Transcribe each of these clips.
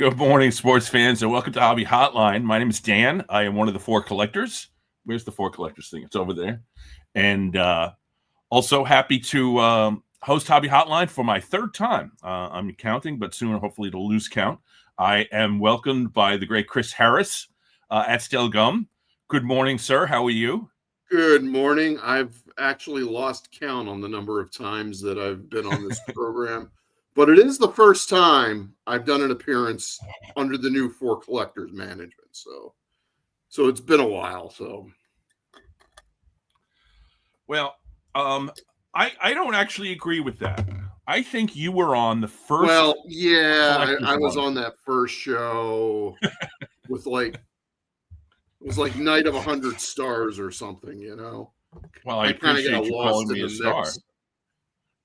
Good morning, sports fans, and welcome to Hobby Hotline. My name is Dan. I am one of the four collectors. Where's the four collectors thing? It's over there. And also happy to host Hobby Hotline for my third time. I'm counting, but soon hopefully it'll lose count. I am welcomed by the great Chris Harris at Stale Gum. Good morning, sir. How are you? Good morning. I've actually lost count on the number of times that I've been on this program, but it is the first time I've done an appearance under the new Four Collectors management. So it's been a while. So, well, I don't actually agree with that. I think you were on the first. Well, yeah, I was on that first show with it was like Night of 100 Stars or something, you know. Well, I appreciate you calling me a star.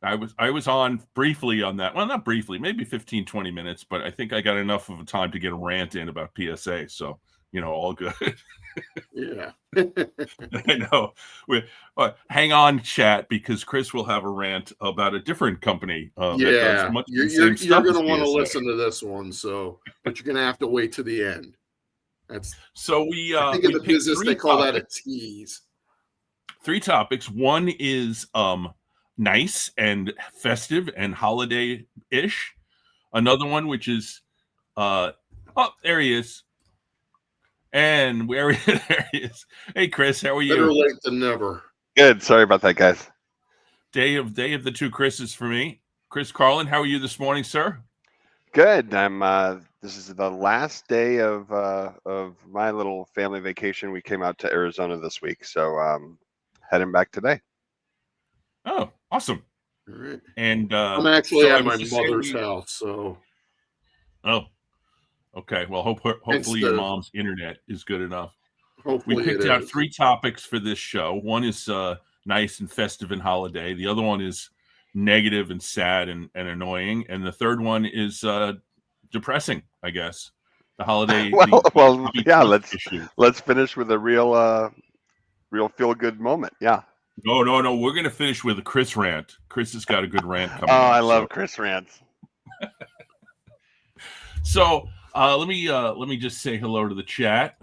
I was on briefly on that. Well, not briefly, maybe 15, 20 minutes, but I think I got enough of a time to get a rant in about PSA. So, all good. Yeah. I know. Hang on, chat, because Chris will have a rant about a different company. You're going to want to listen to this one, but you're going to have to wait to the end. I think in the business they call that a tease. 3 topics. One is nice and festive and holiday-ish. Another one, which is there he is. And there he is. Hey, Chris, how are you? Better late than never. Good. Sorry about that, guys. Day of the two Chris's for me. Chris Carlin, how are you this morning, sir? Good. I'm. This is the last day of my little family vacation. We came out to Arizona this week, so heading back today. Oh, awesome! All right. And I'm actually at my mother's house, so. Oh, okay. Well, hopefully your mom's internet is good enough. Hopefully we picked out 3 topics for this show. One is nice and festive and holiday. The other one is negative and sad and annoying, and the third one is depressing, I guess. The holiday. Yeah. Let's finish with a real feel good moment. Yeah. No. We're gonna finish with a Chris rant. Chris has got a good rant coming. I love Chris rants. So let me just say hello to the chat.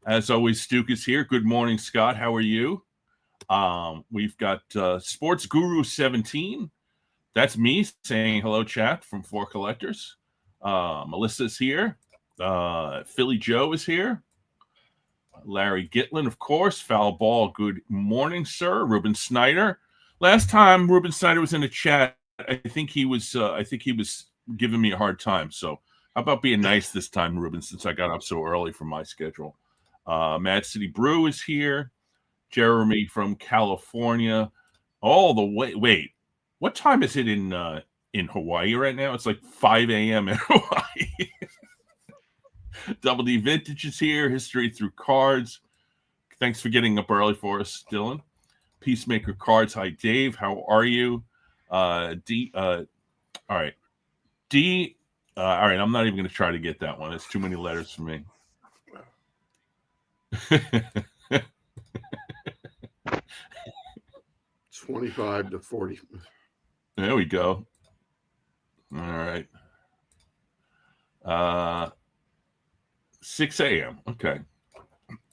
As always, Stuke is here. Good morning, Scott. How are you? We've got Sports Guru 17. That's me saying hello, chat from 4 Collectors. Melissa's here. Philly Joe is here. Larry Gitlin, of course. Foul Ball, good morning, sir. Ruben Snyder. Last time Ruben Snyder was in the chat, I think he was giving me a hard time. So how about being nice this time, Ruben, since I got up so early from my schedule. Mad City Brew is here. Jeremy from California. All the way. Wait, what time is it in Hawaii right now? It's like 5 a.m. in Hawaii. Double D Vintage is here. History Through Cards. Thanks for getting up early for us, Dylan. Peacemaker Cards. Hi, Dave. How are you? D. All right. D. All right. I'm not even going to try to get that one. It's too many letters for me. 25 to 40. There we go. All right. 6 a.m. Okay.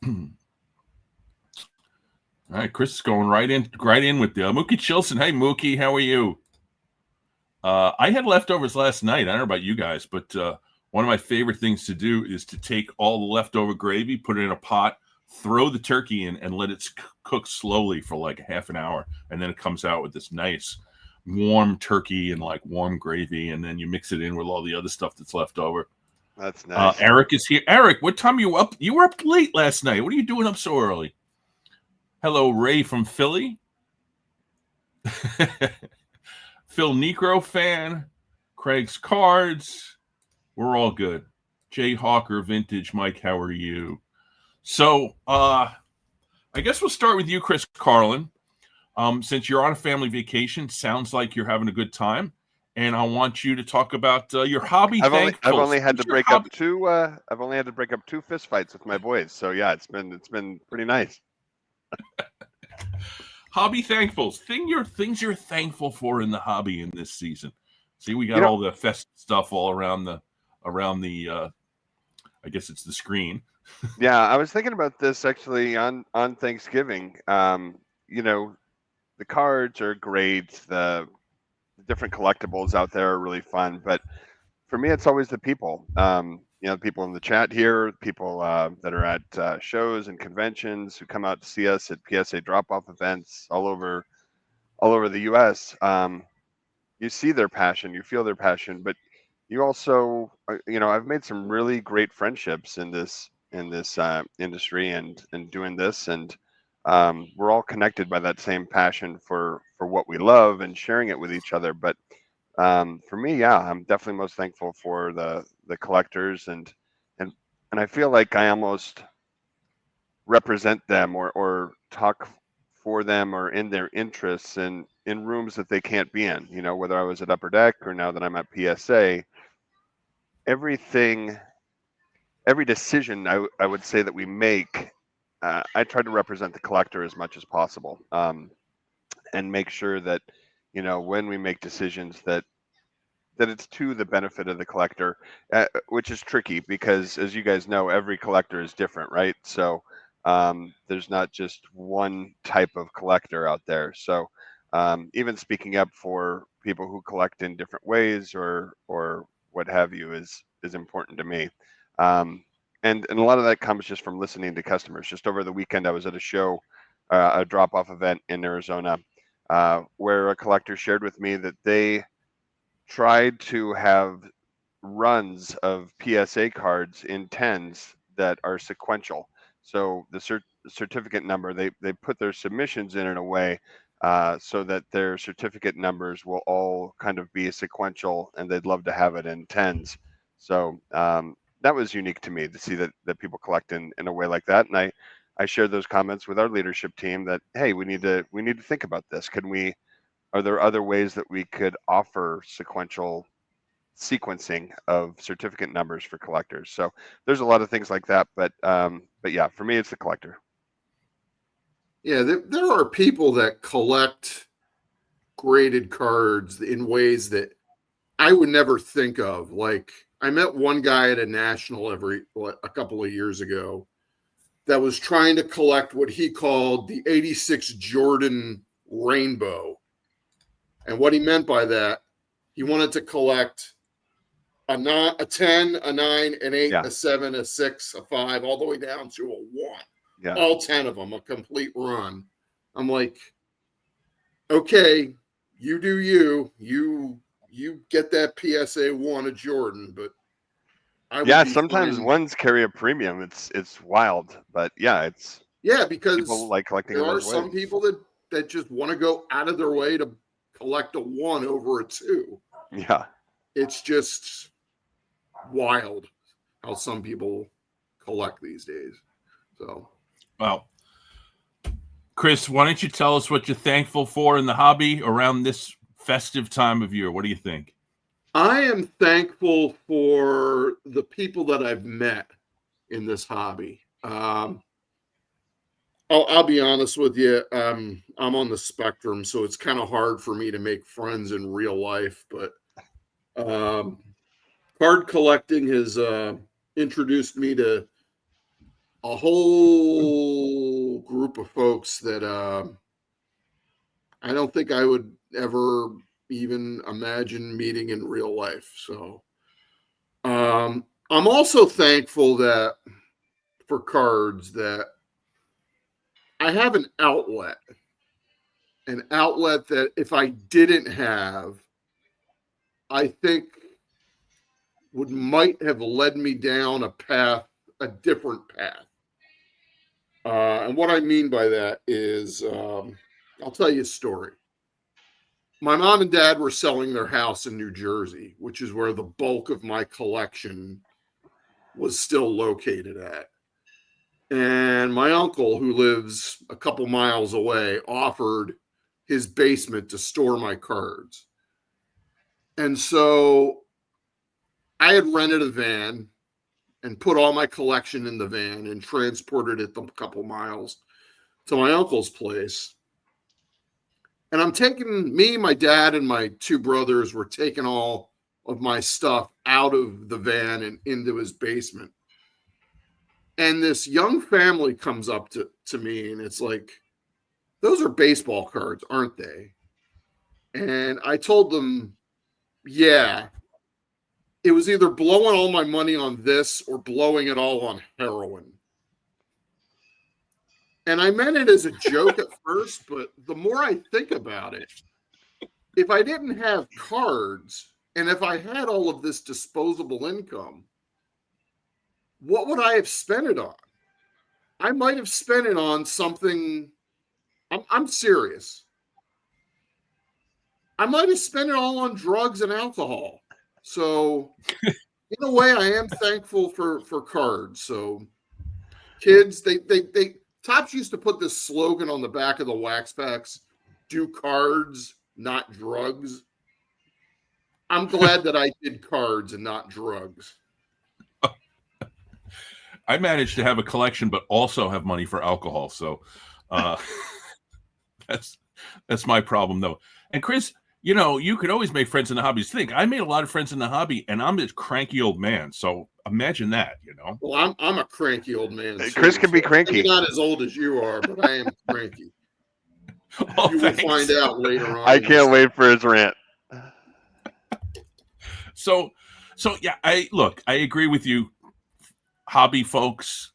All right, Chris is going right in with the Mookie Chilson. Hey, Mookie, how are you? I had leftovers last night. I don't know about you guys, but one of my favorite things to do is to take all the leftover gravy, put it in a pot, throw the turkey in, and let it cook slowly for like half an hour, and then it comes out with this nice warm turkey and like warm gravy, and then you mix it in with all the other stuff that's left over. That's nice. Eric is here. Eric, what time are you up? You were up late last night. What are you doing up so early? Hello, Ray from Philly. Phil Necro fan. Craig's Cards. We're all good. Jay Hawker Vintage. Mike, how are you? So I guess we'll start with you, Chris Carlin. Since you're on a family vacation, sounds like you're having a good time. And I want you to talk about your hobby. I've only had to break up 2 fist fights with my boys. So yeah, it's been pretty nice. Hobby thankfuls. Things you're thankful for in the hobby in this season. See, we got all the festive stuff all around the around the I guess it's the screen. Yeah, I was thinking about this actually on Thanksgiving. You know, the cards are great. The different collectibles out there are really fun, but for me, it's always the people. You know, people in the chat here, people that are at shows and conventions who come out to see us at PSA drop-off events all over the U.S. You see their passion, you feel their passion, but you also, you know, I've made some really great friendships in this industry and doing this, and we're all connected by that same passion for what we love and sharing it with each other. But for me, yeah, I'm definitely most thankful for the collectors and and I feel like I almost represent them or talk for them or in their interests in rooms that they can't be in. You know, whether I was at Upper Deck or now that I'm at PSA, everything, every decision I would say that we make, I try to represent the collector as much as possible, and make sure that, you know, when we make decisions that it's to the benefit of the collector, which is tricky because, as you guys know, every collector is different, right? So there's not just one type of collector out there. So even speaking up for people who collect in different ways or what have you is important to me. And a lot of that comes just from listening to customers. Just over the weekend, I was at a show, a drop-off event in Arizona, where a collector shared with me that they tried to have runs of PSA cards in tens that are sequential. So the certificate number, they put their submissions in a way so that their certificate numbers will all kind of be sequential, and they'd love to have it in tens. So that was unique to me to see that people collect in a way like that. And I shared those comments with our leadership team that, hey, we need to think about this. Are there other ways that we could offer sequential sequencing of certificate numbers for collectors? So there's a lot of things like that, but yeah, for me, it's the collector. Yeah, there are people that collect graded cards in ways that I would never think of. Like, I met one guy at a national a couple of years ago that was trying to collect what he called the 86 Jordan Rainbow. And what he meant by that, he wanted to collect a 10, a 9, an 8, Yeah. a 7, a 6, a 5, all the way down to a 1. Yeah. All 10 of them, a complete run. I'm like, okay, you do you. You get that PSA 1 of Jordan, but I would be sometimes fine. ones carry a premium. It's wild, but yeah, it's Because people like collecting there in are those some ways. people that just want to go out of their way to collect a 1 over a 2. Yeah. It's just wild how some people collect these days. So, Well, Chris, why don't you tell us what you're thankful for in the hobby around this festive time of year? What do you think? I am thankful for the people that I've met in this hobby. I'll be honest with you. I'm on the spectrum, so it's kind of hard for me to make friends in real life. But card collecting has introduced me to a whole group of folks that I don't think I would ever even imagine meeting in real life. So I'm also thankful that for cards that I have an outlet that if I didn't have, I think might have led me down a different path. And what I mean by that is, I'll tell you a story. My mom and dad were selling their house in New Jersey, which is where the bulk of my collection was still located at. And my uncle, who lives a couple miles away, offered his basement to store my cards. And so I had rented a van and put all my collection in the van and transported it a couple miles to my uncle's place. And I'm taking, me, my dad, and my 2 brothers were taking all of my stuff out of the van and into his basement. And this young family comes up to me and it's like, those are baseball cards, aren't they? And I told them, yeah, it was either blowing all my money on this or blowing it all on heroin. And I meant it as a joke at first, but the more I think about it, if I didn't have cards and if I had all of this disposable income, what would I have spent it on? I might have spent it on something. I'm serious. I might have spent it all on drugs and alcohol. So in a way, I am thankful for cards. So kids, they Topps used to put this slogan on the back of the wax packs: do cards, not drugs. I'm glad that I did cards and not drugs. I managed to have a collection, but also have money for alcohol. So that's my problem, though. And Chris, you know, you could always make friends in the hobbies. Think, I made a lot of friends in the hobby, and I'm this cranky old man. So imagine that, you know. Well, I'm a cranky old man. Too, Chris can be cranky. Maybe not as old as you are, but I am cranky. Oh, you thanks. will find out later on. I can't wait for his rant. So yeah, I agree with you. Hobby folks,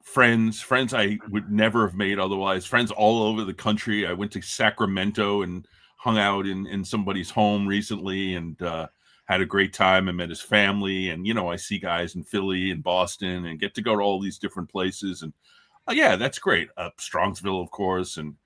friends I would never have made otherwise. Friends all over the country. I went to Sacramento and hung out in somebody's home recently and had a great time and met his family. And, you know, I see guys in Philly and Boston and get to go to all these different places. And yeah, that's great. Strongsville, of course. And,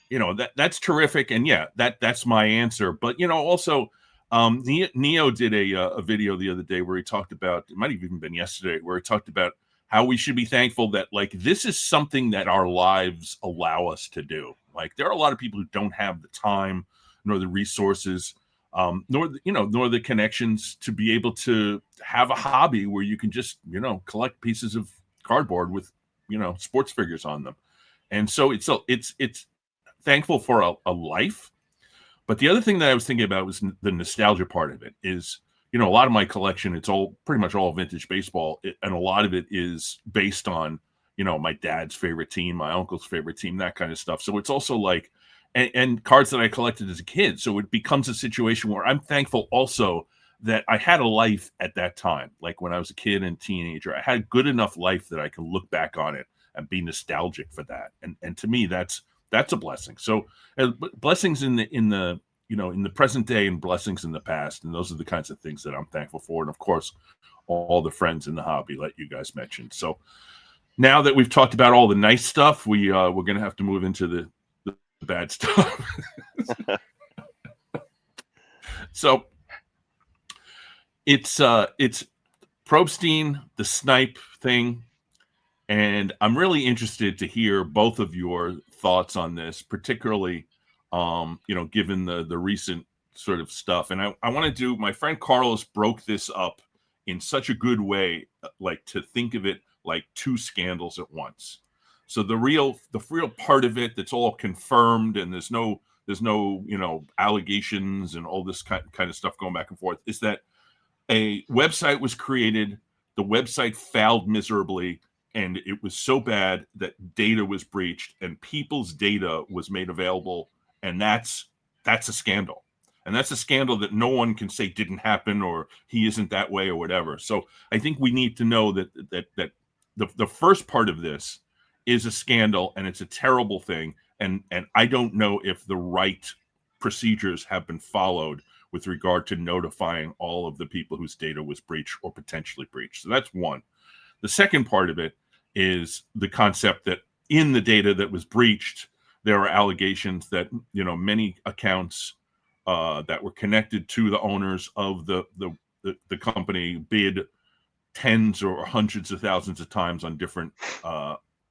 you know, that's terrific. And yeah, that's my answer. But, you know, also Neo did a video the other day where he talked about, it might have even been yesterday, where he talked about how we should be thankful that, like, this is something that our lives allow us to do. Like, there are a lot of people who don't have the time nor the resources, nor the connections to be able to have a hobby where you can just, you know, collect pieces of cardboard with, you know, sports figures on them. And so it's thankful for a life. But the other thing that I was thinking about was the nostalgia part of it. Is, you know, a lot of my collection, it's all pretty much all vintage baseball, and a lot of it is based on, you know, my dad's favorite team, my uncle's favorite team, that kind of stuff. So it's also like, and cards that I collected as a kid. So it becomes a situation where I'm thankful also that I had a life at that time. Like when I was a kid and teenager, I had a good enough life that I can look back on it and be nostalgic for that. And to me, that's a blessing. So blessings in the you know, in the present day and blessings in the past. And those are the kinds of things that I'm thankful for. And of course, all the friends in the hobby that you guys mentioned. So now that we've talked about all the nice stuff, we're going to have to move into the bad stuff. So it's Probstein, the Snype thing. And I'm really interested to hear both of your thoughts on this, particularly, you know, given the recent sort of stuff. And I want to do, my friend Carlos broke this up in such a good way, like to think of it like two scandals at once. So the real part of it that's all confirmed and there's no, you know, allegations and all this kind of stuff going back and forth is that a website was created, the website failed miserably, and it was so bad that data was breached and people's data was made available. And that's a scandal. And that's a scandal that no one can say didn't happen or he isn't that way or whatever. So I think we need to know that the first part of this is a scandal and it's a terrible thing. And I don't know if the right procedures have been followed with regard to notifying all of the people whose data was breached or potentially breached. So that's one. The second part of it is the concept that in the data that was breached, there are allegations that, you know, many accounts that were connected to the owners of the company bid tens or hundreds of thousands of times on different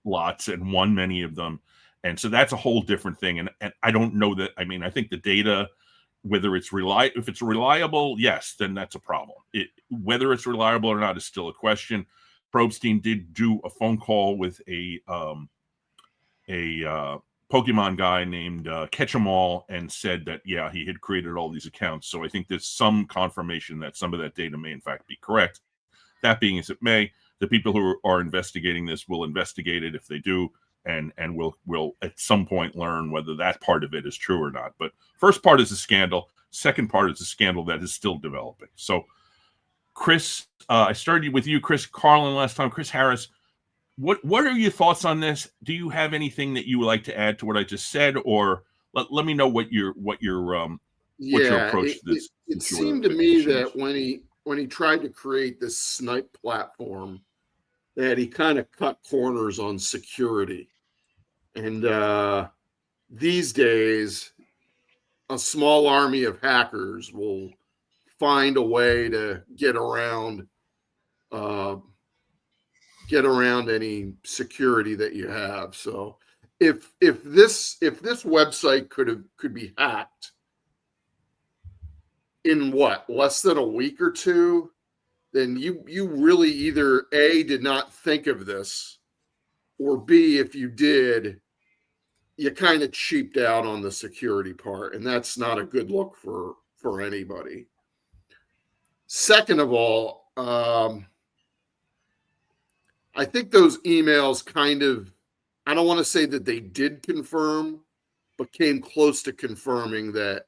lots and won many of them. And so that's a whole different thing. And I don't know that, I mean, I think the data, whether it's if it's reliable, yes, then that's a problem. Whether it's reliable or not is still a question. Probstein did do a phone call with a Pokemon guy named Catch 'em All and said that, yeah, he had created all these accounts. So I think there's some confirmation that some of that data may in fact be correct. That being as it may, the people who are investigating this will investigate it if they do, and will at some point learn whether that part of it is true or not. But first part is a scandal. Second part is a scandal that is still developing. So, Chris, I started with you, Chris Carlin, last time. Chris Harris, what are your thoughts on this? Do you have anything that you would like to add to what I just said, or let me know what your approach to this? It seemed to me that when he tried to create this Snype platform, that he kind of cut corners on security. And these days, a small army of hackers will find a way to get around any security that you have. So if this website could be hacked in less than a week or two, then you really either A, did not think of this, or B, if you did, you kind of cheaped out on the security part, and that's not a good look for anybody. Second of all, I think those emails kind of, I don't want to say that they did confirm, but came close to confirming that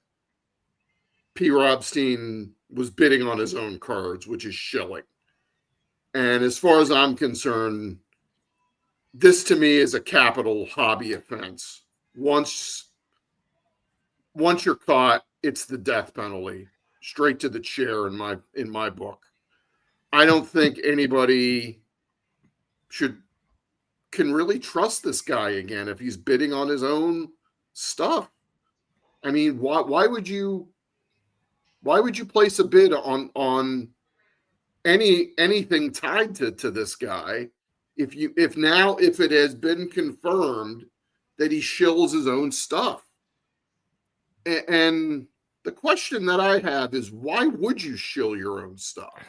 Probstein was bidding on his own cards, which is shilling. And as far as I'm concerned, this to me is a capital hobby offense. Once you're caught, it's the death penalty, straight to the chair in my book. I don't think anybody can really trust this guy again if he's bidding on his own stuff. I mean, why would you place a bid on anything tied to this guy if it has been confirmed that he shills his own stuff? And the question that I have is, why would you shill your own stuff?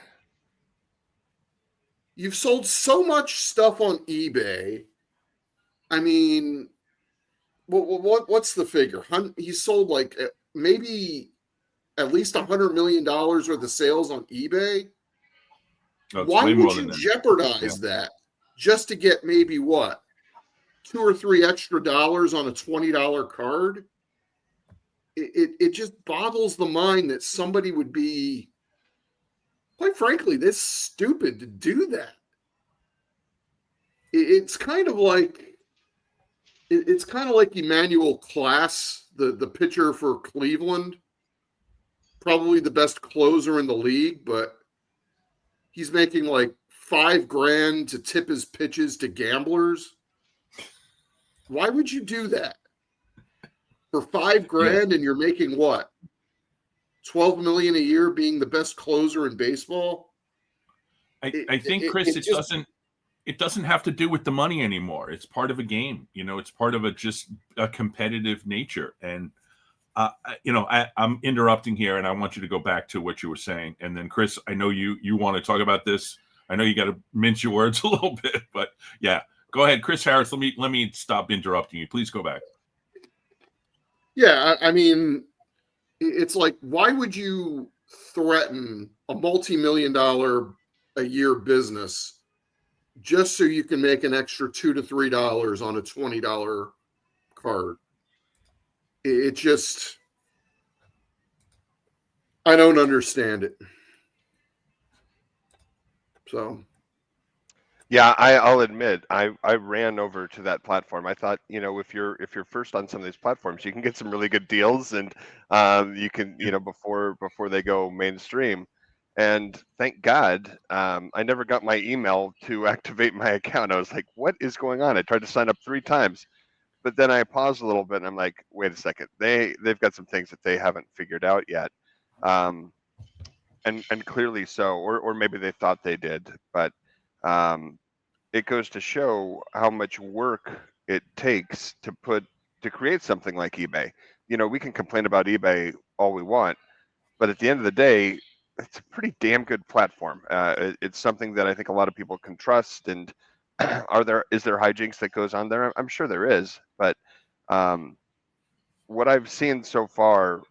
You've sold so much stuff on eBay. I mean, what's the figure? He sold like maybe at least $100 million worth of sales on eBay. Why would you jeopardize that just to get maybe $2 or $3 extra on a $20 card? It just boggles the mind that somebody would be, quite frankly, this stupid to do that. It's kind of like Emmanuel Class, the pitcher for Cleveland, probably the best closer in the league, but he's making like $5,000 to tip his pitches to gamblers. Why would you do that? For $5,000 and you're making what? $12 million a year being the best closer in baseball? I think, Chris, it doesn't have to do with the money anymore. It's part of a game. It's part of a competitive nature. And I'm interrupting here, and I want you to go back to what you were saying. And then, Chris, I know you want to talk about this. I know you got to mince your words a little bit, but yeah, go ahead, Chris Harris. Let me stop interrupting you. Please go back. Yeah, I mean, it's like, why would you threaten a multi-million-dollar a year business just so you can make an extra $2 to $3 on a $20 card? It just, I don't understand it. So, yeah, I'll admit I ran over to that platform. I thought, if you're first on some of these platforms, you can get some really good deals, and you can, before they go mainstream. And thank God, I never got my email to activate my account. I was like, what is going on? I tried to sign up 3 times, but then I paused a little bit and I'm like, wait a second, they've got some things that they haven't figured out yet. And clearly so, or maybe they thought they did, but it goes to show how much work it takes to create something like eBay. We can complain about eBay all we want, but at the end of the day, it's a pretty damn good platform. It's something that I think a lot of people can trust. And is there hijinks that goes on there? I'm sure there is, but What I've seen so far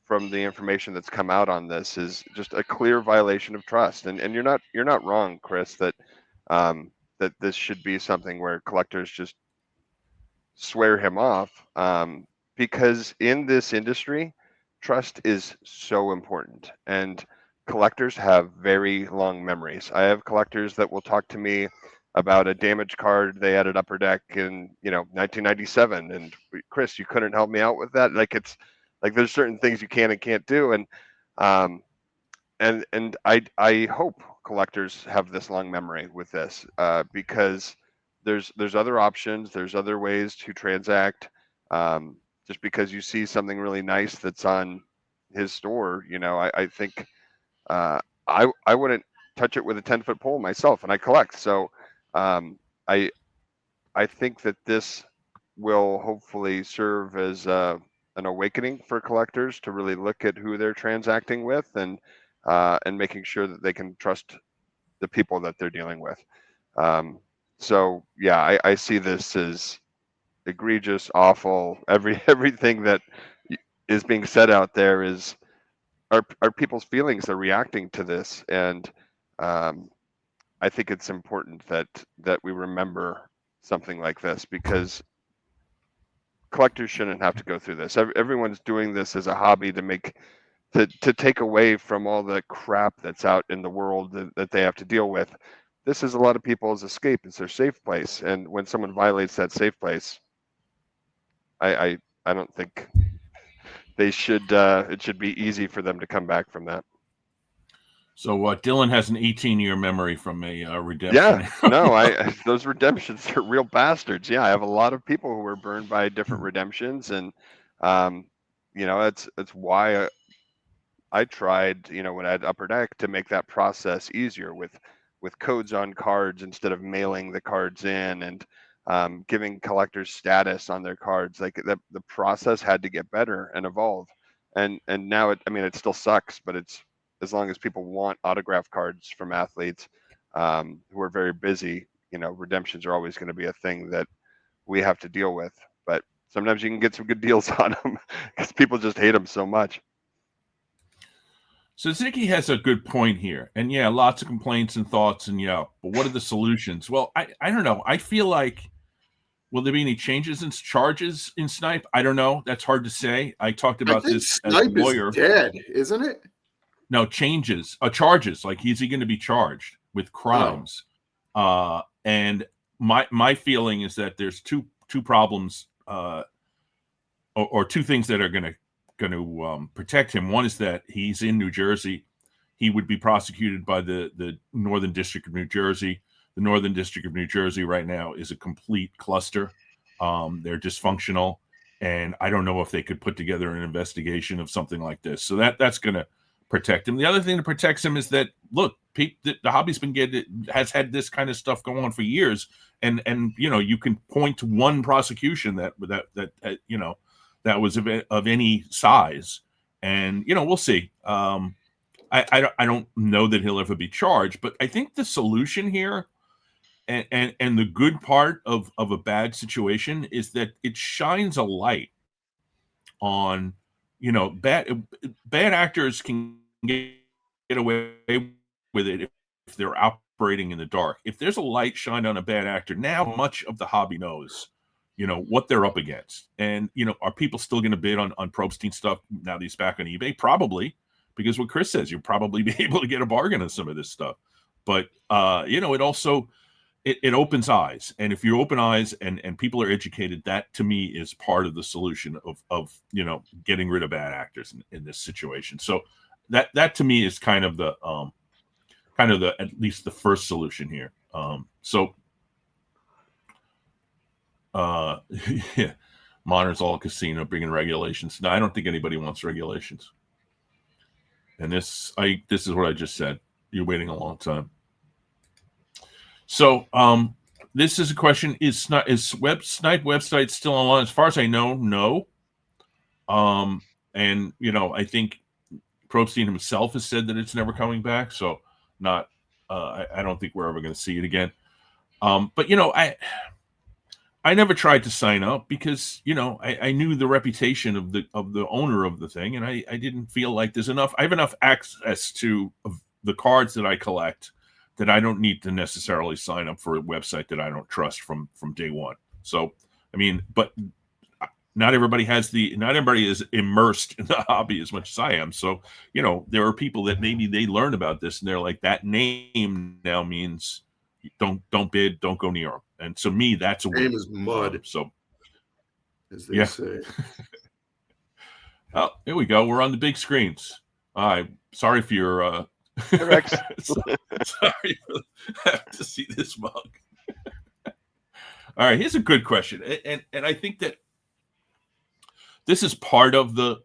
from the information that's come out on this is just a clear violation of trust. And you're not wrong, Chris, that that this should be something where collectors just swear him off, because in this industry, trust is so important, and collectors have very long memories. I have collectors that will talk to me about a damaged card they had at Upper Deck in 1997, and Chris, you couldn't help me out with that. Like, it's like there's certain things you can and can't do, um, and I hope collectors have this long memory with this, because there's other options, there's other ways to transact. Just because you see something really nice that's on his store, I think, I wouldn't touch it with a 10-foot pole myself, and I collect. So um, I I think that this will hopefully serve as an awakening for collectors to really look at who they're transacting with, and making sure that they can trust the people that they're dealing with. So yeah, I see this as egregious, awful. Everything that is being said out there are people's feelings. They're reacting to this, and um, I think it's important that we remember something like this, because collectors shouldn't have to go through this. Everyone's doing this as a hobby to take away from all the crap that's out in the world that they have to deal with. This is a lot of people's escape. It's their safe place, and when someone violates that safe place, I don't think they should. It should be easy for them to come back from that. So Dylan has an 18-year memory from a redemption. Yeah, no, those redemptions are real bastards. Yeah, I have a lot of people who were burned by different redemptions, and um, it's why I tried, when I had Upper Deck, to make that process easier with codes on cards instead of mailing the cards in, and giving collectors status on their cards. Like, the process had to get better and evolve, and now it still sucks, but it's, as long as people want autograph cards from athletes who are very busy, redemptions are always going to be a thing that we have to deal with. But sometimes you can get some good deals on them because people just hate them so much. So Ziggy has a good point here. And yeah, lots of complaints and thoughts, and but what are the solutions? Well, I don't know. I feel like, will there be any changes in charges in Snype? I don't know. That's hard to say. I talked about this as a Snype lawyer. is dead, isn't it? No, charges. Like, is he going to be charged with crimes? And my feeling is that there's two problems, or two things that are going to protect him. One is that he's in New Jersey. He would be prosecuted by the Northern District of New Jersey. The Northern District of New Jersey right now is a complete cluster. They're dysfunctional, and I don't know if they could put together an investigation of something like this. So that's going to protect him. The other thing that protects him is that, look, the hobby's has had this kind of stuff going on for years, and you can point to one prosecution that was of any size, and we'll see. I don't know that he'll ever be charged, but I think the solution here, and the good part of a bad situation, is that it shines a light on, bad actors can get away with it if they're operating in the dark. If there's a light shined on a bad actor, now much of the hobby knows what they're up against. And are people still going to bid on Probstein stuff now that he's back on eBay? Probably, because what Chris says, you'll probably be able to get a bargain on some of this stuff. But it also it opens eyes, and if you open eyes and people are educated, that to me is part of the solution of getting rid of bad actors in this situation. So that to me is kind of the at least the first solution here. Yeah, Monter's all casino, bringing regulations. No, I don't think anybody wants regulations. And this is what I just said. You're waiting a long time. So this is a question: Is Snype website still online? As far as I know, no. And I think Probstein himself has said that it's never coming back. So I don't think we're ever going to see it again. But I never tried to sign up because I knew the reputation of the owner of the thing, and I didn't feel like there's enough. I have enough access to the cards that I collect that I don't need to necessarily sign up for a website that I don't trust from day one. So I mean, but not everybody is immersed in the hobby as much as I am. So there are people that maybe they learn about this and they're like, that name now means don't bid, don't go near them. And to me, that's a win. Name is mud, so as they say. Oh, here we go. We're on the big screens. Sorry for your Hey, Rex. sorry to see this mug. All right, here's a good question, and I think that this is part of the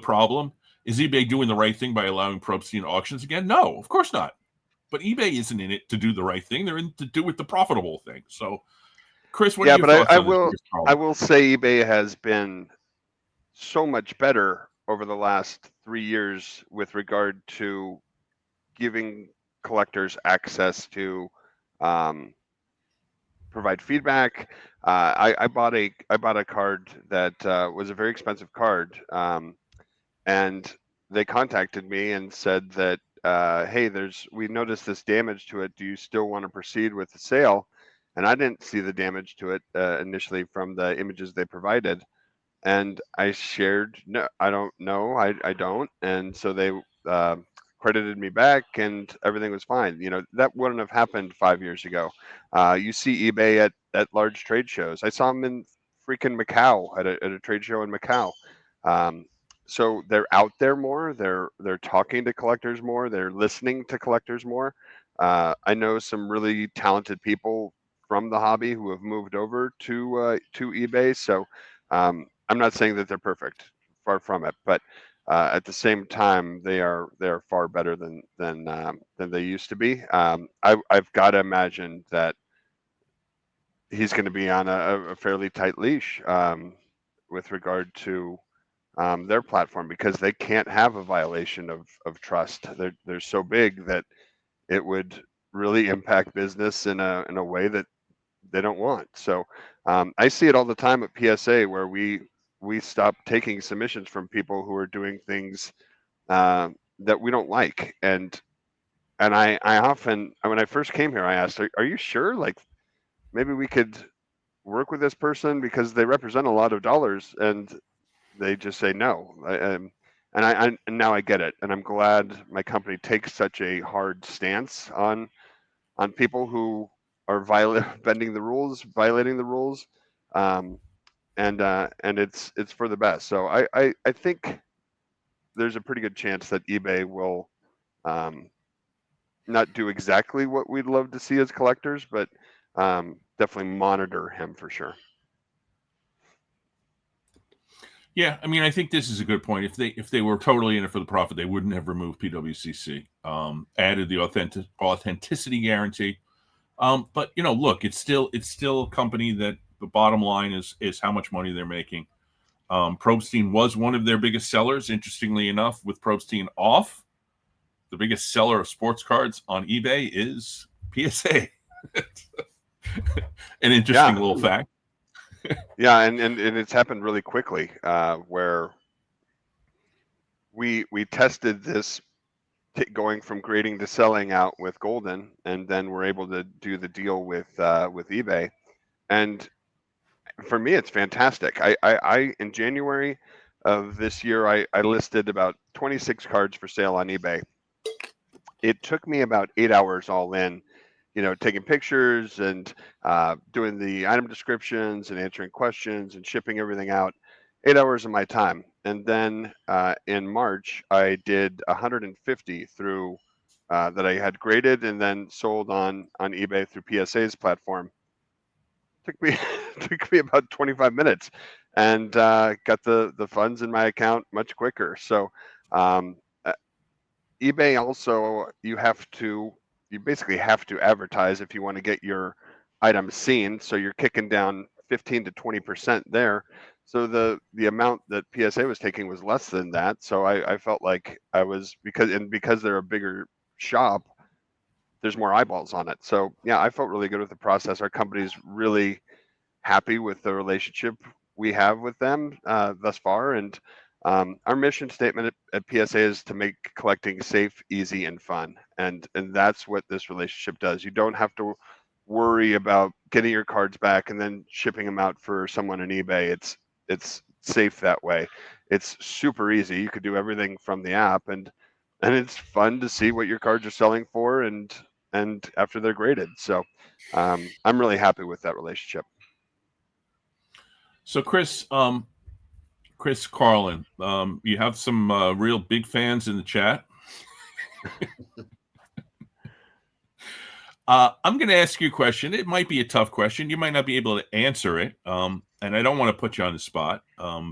problem. Is eBay doing the right thing by allowing Probstein auctions again? No, of course not. But eBay isn't in it to do the right thing. They're in to do it the profitable thing. So, Chris, what are your thoughts on this? I will say eBay has been so much better over the last 3 years with regard to giving collectors access to provide feedback. I bought a card that was a very expensive card, and they contacted me and said that, hey, we noticed this damage to it. Do you still want to proceed with the sale? And I didn't see the damage to it initially from the images they provided. And I shared, no, I don't know, I don't. And so they credited me back and everything was fine. That wouldn't have happened 5 years ago. You see eBay at large trade shows. I saw them in freaking Macau at a trade show in Macau. So they're out there more. They're talking to collectors more. They're listening to collectors more. I know some really talented people from the hobby who have moved over to eBay. So I'm not saying that they're perfect, far from it, but at the same time, they are far better than they used to be. I've got to imagine that he's going to be on a fairly tight leash with regard to their platform, because they can't have a violation of trust. They're so big that it would really impact business in a way that they don't want. So I see it all the time at PSA, where we stop taking submissions from people who are doing things that we don't like. And I often, when I first came here, I asked, are you sure? Like, maybe we could work with this person because they represent a lot of dollars, and they just say no. And now I get it, and I'm glad my company takes such a hard stance on people who are bending the rules, violating the rules, and it's for the best. So I think there's a pretty good chance that eBay will not do exactly what we'd love to see as collectors, but definitely monitor him for sure. Yeah, I mean, I think this is a good point. If they were totally in it for the profit, they wouldn't have removed PWCC, added the authenticity guarantee. But look, it's still a company that the bottom line is how much money they're making. Probstein was one of their biggest sellers. Interestingly enough, with Probstein off, the biggest seller of sports cards on eBay is PSA. An interesting little fact. Yeah, and it's happened really quickly, where we tested this going from grading to selling out with Golden, and then we're able to do the deal with eBay. And for me, it's fantastic. I in January of this year, I listed about 26 cards for sale on eBay. It took me about 8 hours all in, taking pictures and doing the item descriptions and answering questions and shipping everything out. 8 hours of my time. And then in March, I did 150 through that I had graded and then sold on eBay through PSA's platform. Took me about 25 minutes, and got the funds in my account much quicker. So eBay also, you basically have to advertise if you want to get your items seen. So you're kicking down 15 to 20% there. So the amount that PSA was taking was less than that. So I felt like I was, because they're a bigger shop, there's more eyeballs on it. So yeah, I felt really good with the process. Our company's really happy with the relationship we have with them thus far. And our mission statement at PSA is to make collecting safe, easy, and fun. And that's what this relationship does. You don't have to worry about getting your cards back and then shipping them out for someone on eBay. It's safe that way. It's super easy. You could do everything from the app, and it's fun to see what your cards are selling for and after they're graded. So I'm really happy with that relationship. So Chris Carlin, you have some real big fans in the chat. I'm going to ask you a question. It might be a tough question. You might not be able to answer it. And I don't want to put you on the spot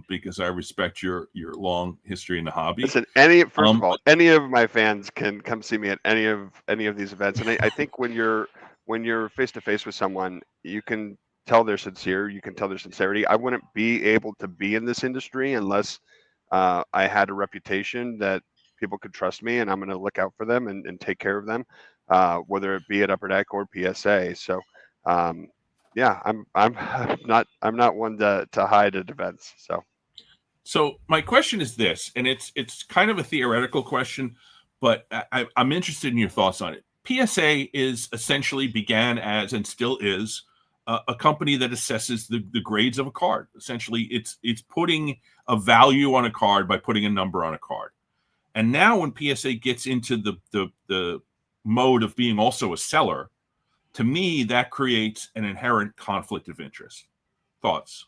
because I respect your long history in the hobby. Listen, first of all, any of my fans can come see me at any of these events. And I think when you're face to face with someone, you can tell they're sincere. You can tell their sincerity. I wouldn't be able to be in this industry unless I had a reputation that people could trust me, and I'm going to look out for them and take care of them, whether it be at Upper Deck or PSA. So, yeah, I'm not one to hide at events. So my question is this, and it's kind of a theoretical question, but I'm interested in your thoughts on it. PSA is essentially began as and still is a company that assesses the grades of a card. Essentially, it's putting a value on a card by putting a number on a card. And now when PSA gets into the mode of being also a seller, to me, that creates an inherent conflict of interest. Thoughts?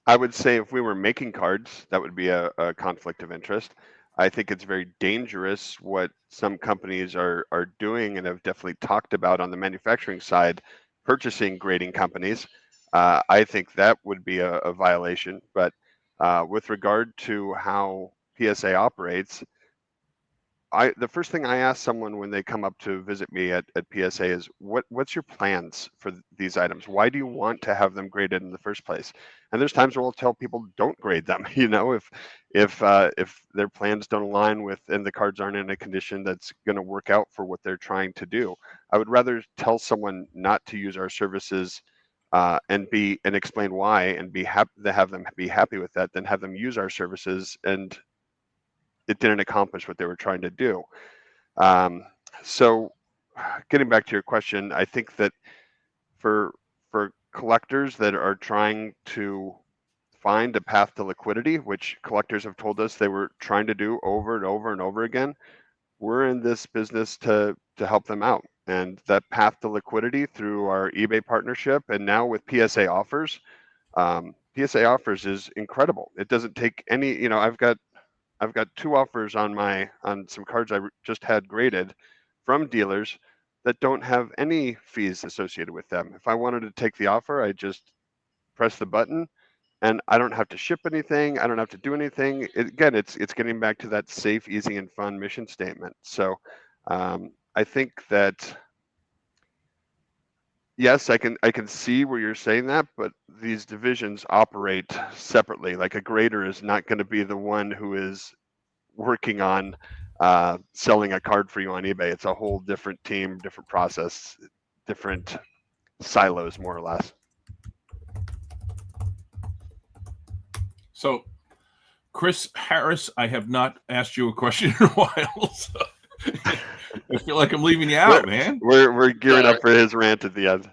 I would say if we were making cards, that would be a conflict of interest. I think it's very dangerous what some companies are doing and have definitely talked about on the manufacturing side, purchasing grading companies. I think that would be a violation. But with regard to how PSA operates, the first thing I ask someone when they come up to visit me at PSA is what's your plans for these items? Why do you want to have them graded in the first place? And there's times where I'll tell people don't grade them. You know, if their plans don't align with and the cards aren't in a condition that's going to work out for what they're trying to do, I would rather tell someone not to use our services and explain why and be happy to have them be happy with that than have them use our services and it didn't accomplish what they were trying to do. So getting back to your question, I think that for collectors that are trying to find a path to liquidity, which collectors have told us they were trying to do over and over and over again, we're in this business to help them out. And that path to liquidity through our eBay partnership and now with PSA offers, PSA offers is incredible. It doesn't take any, I've got 2 offers on some cards I just had graded from dealers that don't have any fees associated with them. If I wanted to take the offer, I just press the button and I don't have to ship anything. I don't have to do anything. It's getting back to that safe, easy, and fun mission statement. So I think that, yes, I can see where you're saying that, but these divisions operate separately. Like a grader is not going to be the one who is working on selling a card for you on eBay. It's a whole different team, different process, different silos, more or less. So, Chris Harris, I have not asked you a question in a while, so I feel like I'm leaving you out, man. We're gearing up for his rant at the end.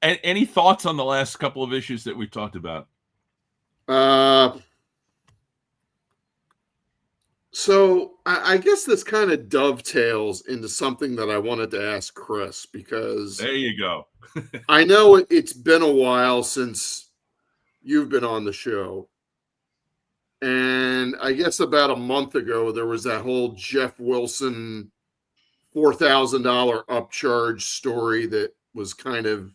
And any thoughts on the last couple of issues that we've talked about? So I guess this kind of dovetails into something that I wanted to ask Chris, because there you go. I know it's been a while since you've been on the show. And I guess about a month ago, there was that whole Jeff Wilson $4,000 upcharge story that was kind of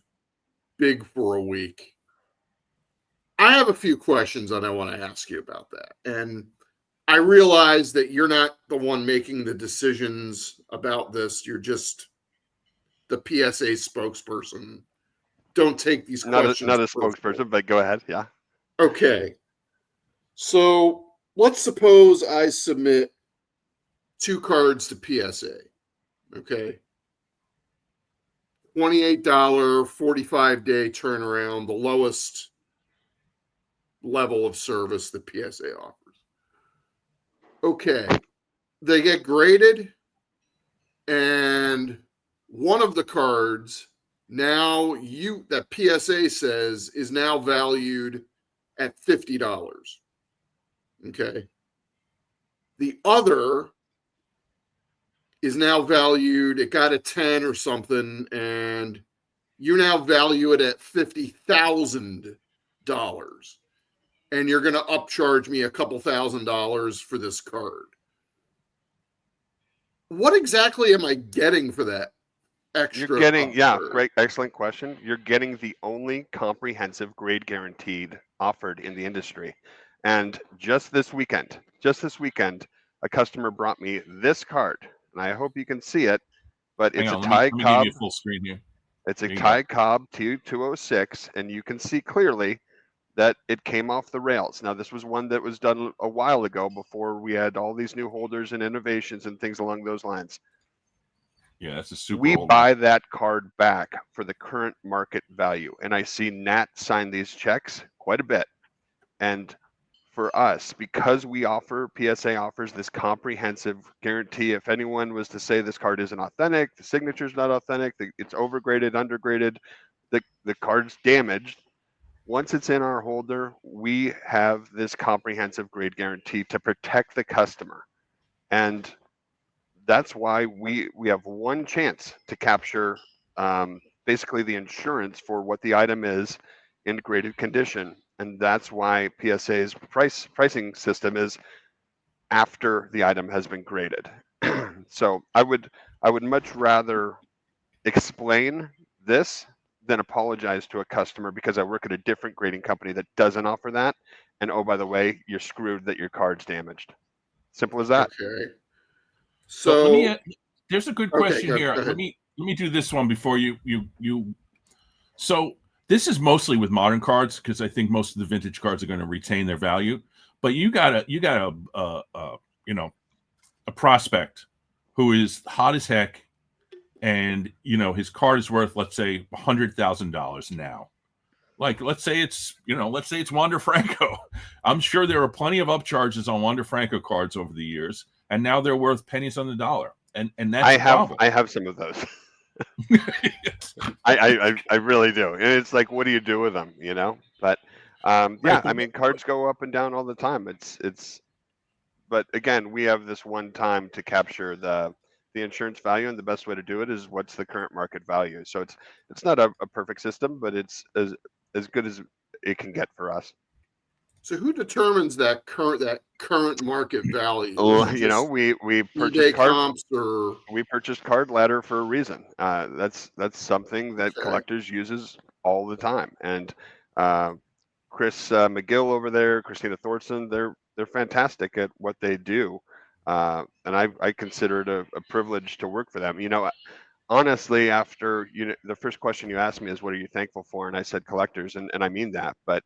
big for a week. I have a few questions that I want to ask you about that. And I realize that you're not the one making the decisions about this. You're just the PSA spokesperson. Don't take these questions. Not a spokesperson, but go ahead. Yeah. Okay. So let's suppose I submit 2 cards to PSA. Okay. $28, 45-day turnaround, the lowest level of service that PSA offers. Okay, they get graded, and one of the cards now that PSA says is now valued at $50. Okay. The other is now valued, it got a 10 or something, and you now value it at $50,000. And you're going to upcharge me a couple $1,000s for this card. What exactly am I getting for that extra? You're getting, great, excellent question. You're getting the only comprehensive grade guaranteed offered in the industry. And just this weekend, a customer brought me this card, and I hope you can see it, but it's a Ty let me give Cobb. you a full screen here. It's a Ty Cobb T206, and you can see clearly that it came off the rails. Now, this was one that was done a while ago before we had all these new holders and innovations and things along those lines. Yeah, that's a super We old buy one. that card back for the current market value. And I see Nat sign these checks quite a bit. And for us, because we offer, PSA offers this comprehensive guarantee. If anyone was to say this card isn't authentic, the signature's not authentic, it's overgraded, undergraded, the card's damaged, once it's in our holder, we have this comprehensive grade guarantee to protect the customer. And that's why we have one chance to capture basically the insurance for what the item is in graded condition. And that's why PSA's pricing system is after the item has been graded. So I would much rather explain this than apologize to a customer because I work at a different grading company that doesn't offer that. And oh, by the way, you're screwed that your card's damaged. Simple as that. Okay. So let me. So There's a good question here. go ahead. Let me do this one before you. So this is mostly with modern cards because I think most of the vintage cards are going to retain their value. But you got a prospect who is hot as heck, and his card is worth, let's say, $100,000 now. Like, let's say it's Wander Franco. I'm sure there are plenty of upcharges on Wander Franco cards over the years, and now they're worth pennies on the dollar. And that's a problem. I have some of those. I really do. And it's like, what do you do with them? But yeah, I mean, cards go up and down all the time. But again, we have this one time to capture the insurance value, and the best way to do it is what's the current market value. So it's not a perfect system, but it's as good as it can get for us. So who determines that current market value? We purchased comps or we purchased Card Ladder for a reason. That's something that collectors uses all the time. And Chris McGill over there, Christina Thorson, they're fantastic at what they do. And I consider it a privilege to work for them. Honestly, after the first question you asked me is, what are you thankful for? And I said collectors, and I mean that. But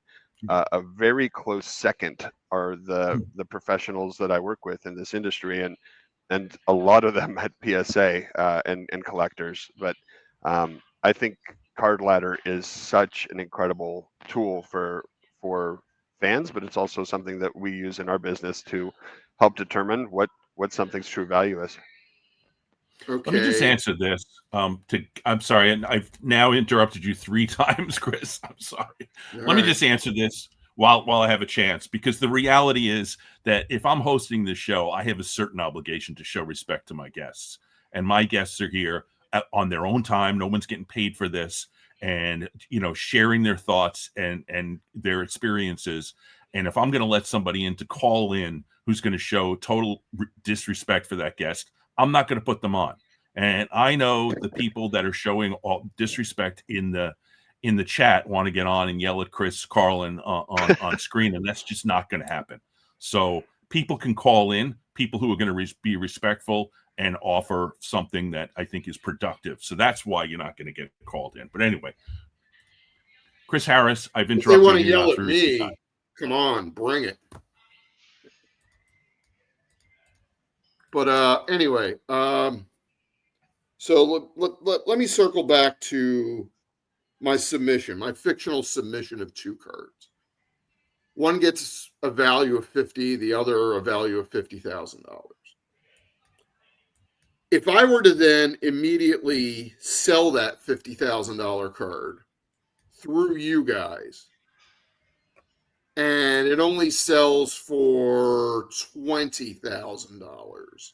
a very close second are the professionals that I work with in this industry, and a lot of them at PSA and collectors. But I think Card Ladder is such an incredible tool for fans, but it's also something that we use in our business to help determine what something's true value is. Okay. Let me just answer this. I'm sorry, and I've now interrupted you 3 times, Chris. I'm sorry. Let me just answer this while I have a chance, because the reality is that if I'm hosting this show, I have a certain obligation to show respect to my guests, and my guests are here on their own time. No one's getting paid for this, and sharing their thoughts and their experiences. And if I'm going to let somebody in to call in who's going to show total disrespect for that guest, I'm not going to put them on. And I know the people that are showing all disrespect in the chat want to get on and yell at Chris Carlin on screen, and that's just not going to happen. So people can call in, people who are going to be respectful and offer something that I think is productive. So that's why you're not going to get called in. But anyway, Chris Harris, I've interrupted you. They want to yell at me. Come on, bring it. But anyway, So let me circle back to my submission, my fictional submission of two cards. One gets a value of 50, the other a value of $50,000. If I were to then immediately sell that $50,000 card through you guys, and it only sells for $20,000,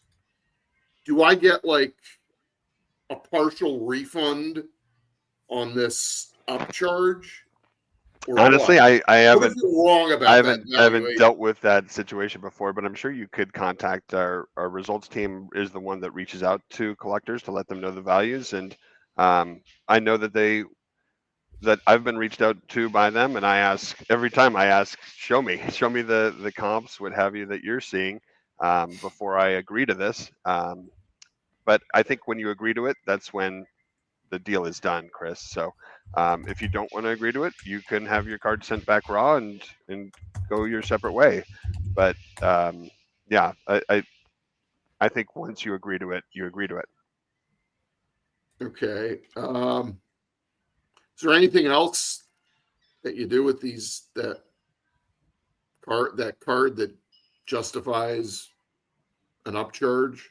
do I get like a partial refund on this upcharge, or Honestly, what? I What if haven't you're wrong I about that haven't valuation? dealt with that situation before, but I'm sure you could contact our results team is the one that reaches out to collectors to let them know the values. And I know that I've been reached out to by them, and I ask every time I ask, show me the comps, what have you, that you're seeing before I agree to this. But I think when you agree to it, that's when the deal is done, Chris. So if you don't want to agree to it, you can have your card sent back raw and go your separate way. But yeah, I think once you agree to it, you agree to it. Okay. Is there anything else that you do with that card that justifies an upcharge?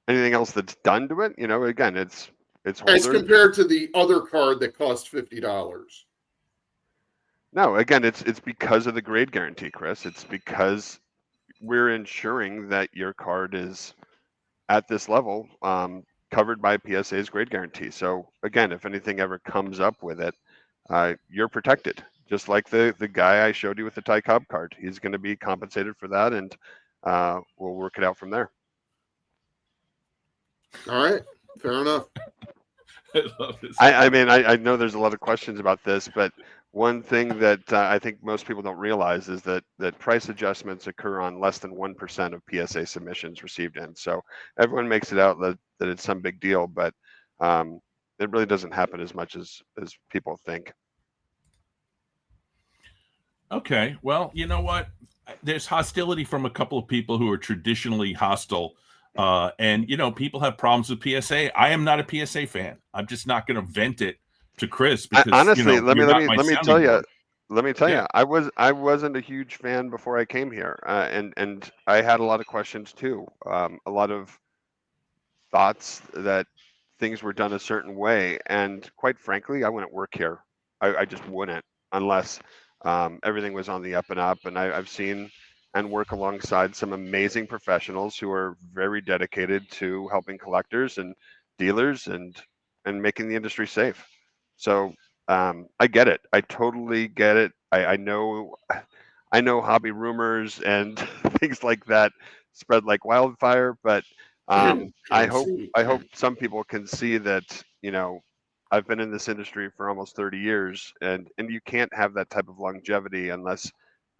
Anything else that's done to it, again, it's As holders. compared to the other card that cost $50. No, again, it's because of the grade guarantee, Chris. It's because we're ensuring that your card is at this level, covered by PSA's grade guarantee. So again, if anything ever comes up with it, you're protected. Just like the guy I showed you with the Ty Cobb card, he's going to be compensated for that, and we'll work it out from there. All right. Fair enough. I love this. I mean, I know there's a lot of questions about this, but one thing that I think most people don't realize is that price adjustments occur on less than 1% of PSA submissions received in. So everyone makes it out that it's some big deal, but it really doesn't happen as much as people think. Okay, well, you know what? There's hostility from a couple of people who are traditionally hostile, and people have problems with PSA. I am not a PSA fan. I'm just not going to vent it to Chris because Honestly, let me you're let not me my let me sounding tell you. board. Let me tell Yeah. you, I wasn't a huge fan before I came here, and I had a lot of questions too. A lot of thoughts that things were done a certain way. And quite frankly, I wouldn't work here. I just wouldn't unless everything was on the up and up. And I've seen and work alongside some amazing professionals who are very dedicated to helping collectors and dealers and making the industry safe. So I get it. I totally get it. I know hobby rumors and things like that spread like wildfire, but I Can't hope see. I hope some people can see that I've been in this industry for almost 30 years, and you can't have that type of longevity unless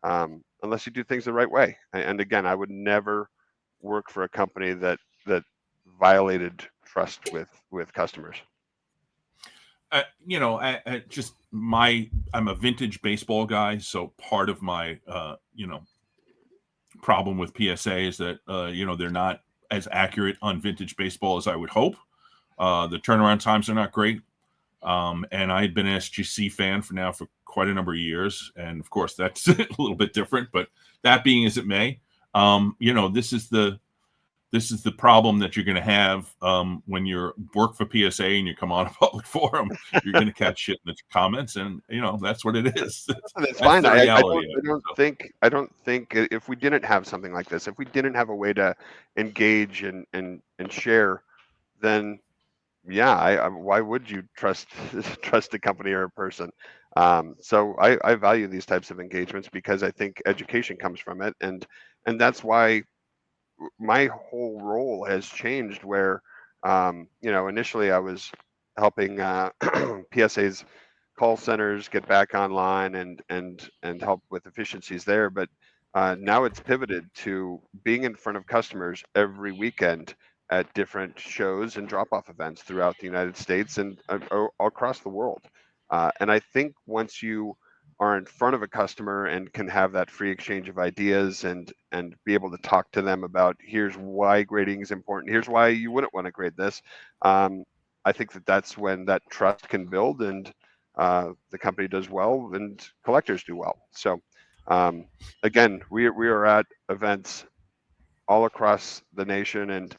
you do things the right way. And again, I would never work for a company that violated trust with customers. I'm a vintage baseball guy, so part of my problem with PSA is that they're not as accurate on vintage baseball as I would hope. The turnaround times are not great. And I had been an SGC fan for quite a number of years, and of course that's a little bit different. But that being as it may, this is the problem that you're going to have when you work for PSA and you come on a public forum. You're going to catch shit in the comments, and that's what it is. That's That's fine. the reality I don't think if we didn't have something like this, if we didn't have a way to engage and share, then yeah, why would you trust trust a company or a person? So I value these types of engagements because I think education comes from it, and that's why my whole role has changed. Where initially I was helping PSA's call centers get back online and help with efficiencies there, but now it's pivoted to being in front of customers every weekend at different shows and drop-off events throughout the United States and all across the world. And I think once you are in front of a customer and can have that free exchange of ideas and be able to talk to them about, here's why grading is important, here's why you wouldn't want to grade this. I think that that's when that trust can build, and the company does well and collectors do well. So again, we are at events all across the nation, and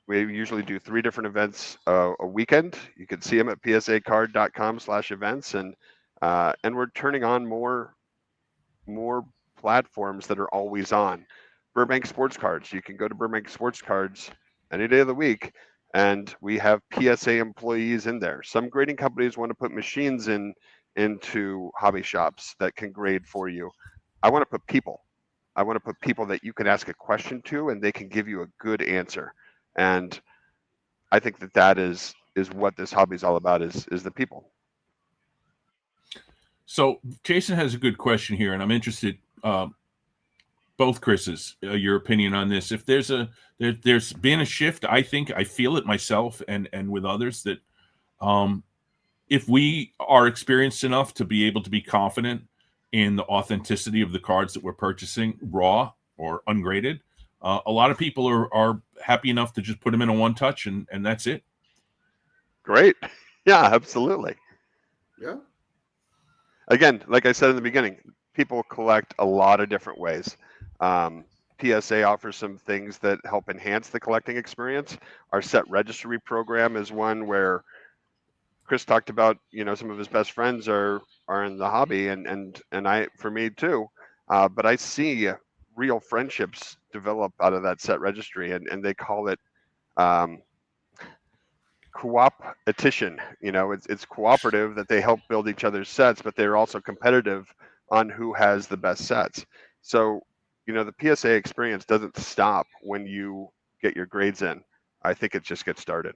we usually do 3 different events a weekend. You can see them at psacard.com/events, and we're turning on more platforms that are always on. Burbank Sports Cards. You can go to Burbank Sports Cards any day of the week, and we have PSA employees in there. Some grading companies want to put machines into hobby shops that can grade for you. I want to put people. I want to put people that you can ask a question to, and they can give you a good answer. And I think that is what this hobby is all about, is the people. So Jason has a good question here, and I'm interested, both Chris's, your opinion on this. If there's been a shift, I think I feel it myself and with others, that if we are experienced enough to be able to be confident in the authenticity of the cards that we're purchasing, raw or ungraded, a lot of people are happy enough to just put them in a one touch and that's it. Great. Yeah, absolutely. Yeah. Again, like I said in the beginning, people collect a lot of different ways. PSA offers some things that help enhance the collecting experience. Our set registry program is one where Chris talked about, some of his best friends are in the hobby, and I, for me too, but I see real friendships develop out of that set registry, and they call it co-opetition. It's cooperative, that they help build each other's sets, but they're also competitive on who has the best sets. So, the PSA experience doesn't stop when you get your grades in. I think it just gets started.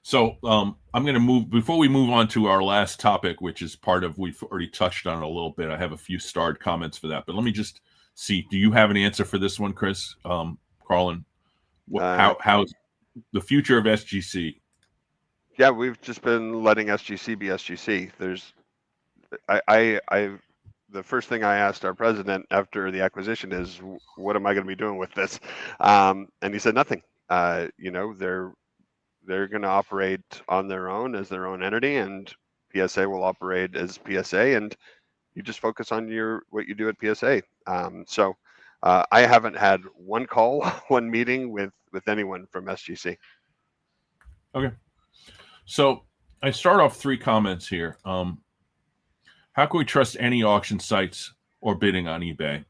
So I'm going to move, before we move on to our last topic, which is part of, we've already touched on it a little bit. I have a few starred comments for that, but let me just see. Do you have an answer for this one, Chris? Carlin, how the future of SGC? Yeah, we've just been letting SGC be SGC. The first thing I asked our president after the acquisition is, what am I going to be doing with this? And he said nothing. They're going to operate on their own as their own entity, and PSA will operate as PSA, and you just focus on what you do at PSA. So I haven't had one call, one meeting with anyone from SGC. Okay. So I start off 3 comments here. How can we trust any auction sites or bidding on eBay?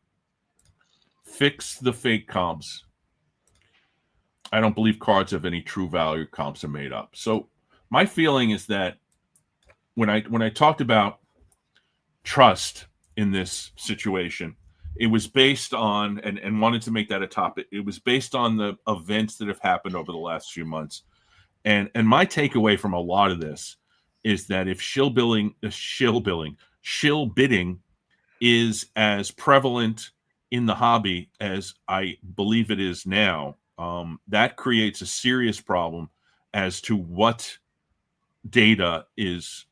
Fix the fake comps. I don't believe cards of any true value. Comps are made up. So my feeling is that when I talked about trust in this situation, it was based on, and wanted to make that a topic, it was based on the events that have happened over the last few months. And my takeaway from a lot of this is that if shill bidding is as prevalent in the hobby as I believe it is now, that creates a serious problem as to what data is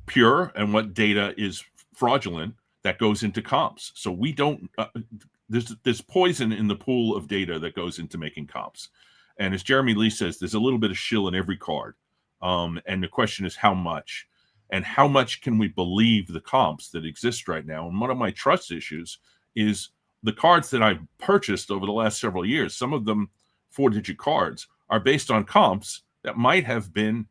pure and what data is fraudulent that goes into comps. So we don't, there's poison in the pool of data that goes into making comps. And as Jeremy Lee says, there's a little bit of shill in every card. And the question is how much? And how much can we believe the comps that exist right now? And one of my trust issues is the cards that I've purchased over the last several years, some of them 4-digit cards, are based on comps that might have been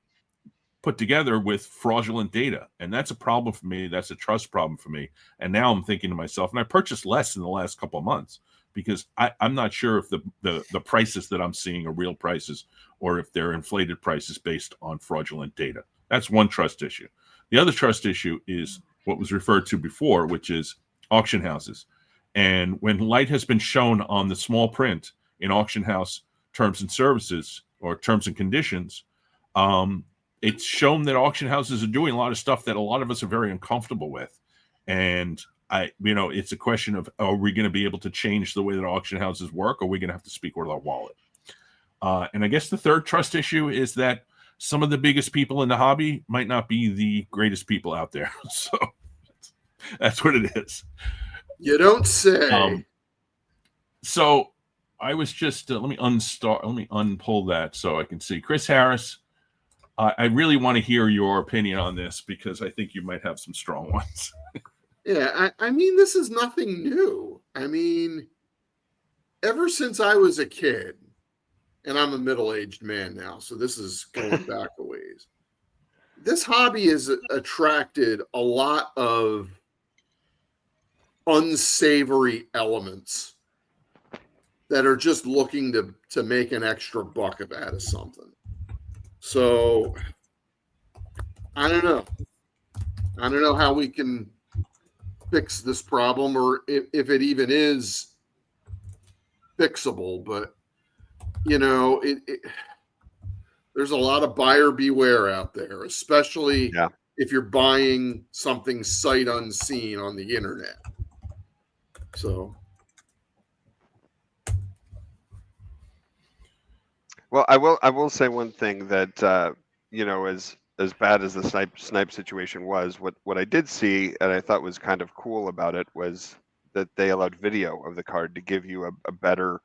put together with fraudulent data. And that's a problem for me. That's a trust problem for me. And now I'm thinking to myself, and I purchased less in the last couple of months because I'm not sure if the prices that I'm seeing are real prices or if they're inflated prices based on fraudulent data. That's one trust issue. The other trust issue is what was referred to before, which is auction houses. And when light has been shown on the small print in auction house terms and services or terms and conditions, it's shown that auction houses are doing a lot of stuff that a lot of us are very uncomfortable with. And it's a question of, are we going to be able to change the way that auction houses work, or are we going to have to speak with our wallet? And I guess the third trust issue is that some of the biggest people in the hobby might not be the greatest people out there. So that's what it is. You don't say. So I was just let me unpull that so I can see. Chris Harris, I really want to hear your opinion on this because I think you might have some strong ones. Yeah, I mean, this is nothing new. I mean, ever since I was a kid, and I'm a middle-aged man now, so this is going back a ways. This hobby has attracted a lot of unsavory elements that are just looking to make an extra buck out of something. So I don't know. I don't know how we can fix this problem or if it even is fixable, but you know, there's a lot of buyer beware out there, especially if you're buying something sight unseen on the internet. So, Well, I will say one thing that you know, as bad as the snipe situation was, what I did see and I thought was kind of cool about it was that they allowed video of the card to give you a better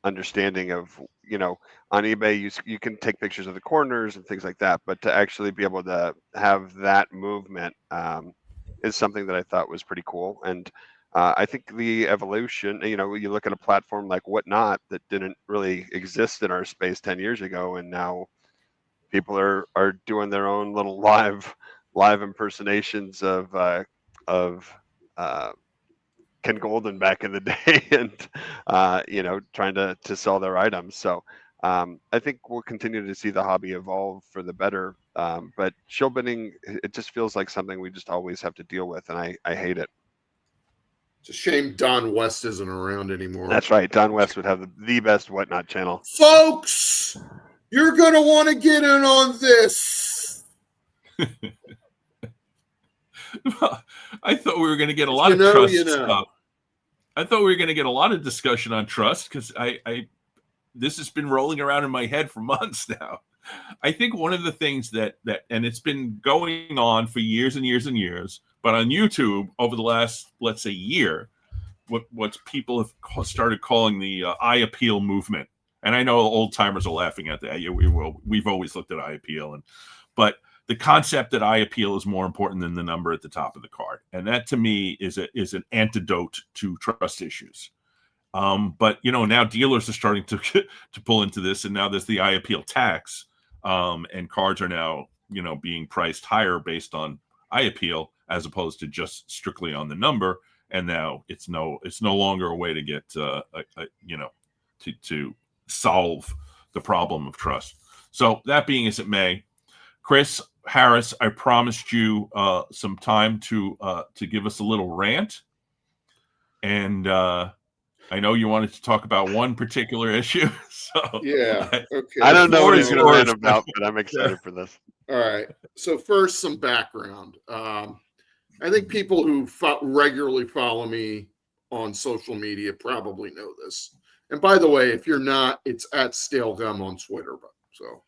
understanding of, you know, on eBay you can take pictures of the corners and things like that, but to actually be able to have that movement is something that I thought was pretty cool. And I think the evolution, you know, you look at a platform like Whatnot that didn't really exist in our space 10 years ago, and now people are doing their own little live impersonations of Ken Golden back in the day, and you know, trying to sell their items. So I think we'll continue to see the hobby evolve for the better. But shill bidding, it just feels like something we just always have to deal with, and I hate it. it's a shame Don West isn't around anymore. That's right. Don West would have the best Whatnot channel. Folks, you're going to want to get in on this. I thought we were going to get a lot of trust stuff. I thought we were going to get a lot of discussion on trust because I this has been rolling around in my head for months now. I think one of the things that and it's been going on for years and years and years, but on YouTube over the last, let's say, year, what people have started calling the eye appeal movement. And I know old timers are laughing at that. Yeah, we've always looked at eye appeal, but the concept that eye appeal is more important than the number at the top of the card, and that to me is an antidote to trust issues. But you know, now dealers are starting to pull into this, and now there's the eye appeal tax, and cards are now, you know, being priced higher based on eye appeal as opposed to just strictly on the number. And now it's no longer a way to get you know, to solve the problem of trust. So that being as it may, Chris Harris, I promised you some time to give us a little rant, and I know you wanted to talk about one particular issue. So yeah, okay. I don't know what he's going to rant about, but I'm excited for this. All right. So first, some background. I think people who regularly follow me on social media probably know this. And by the way, if you're not, it's at Stale Gum on Twitter. So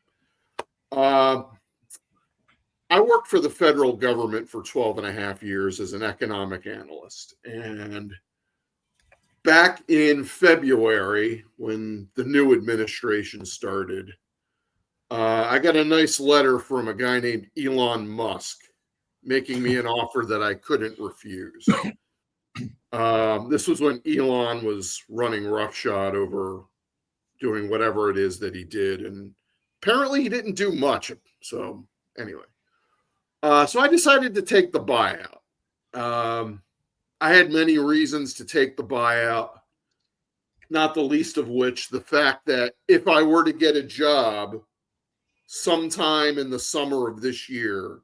I worked for the federal government for 12 and a half years as an economic analyst. And back in February, when the new administration started, I got a nice letter from a guy named Elon Musk making me an offer that I couldn't refuse. This was when Elon was running roughshod over doing whatever it is that he did. And apparently he didn't do much. So anyway, so I decided to take the buyout. I had many reasons to take the buyout, not the least of which the fact that if I were to get a job sometime in the summer of this year,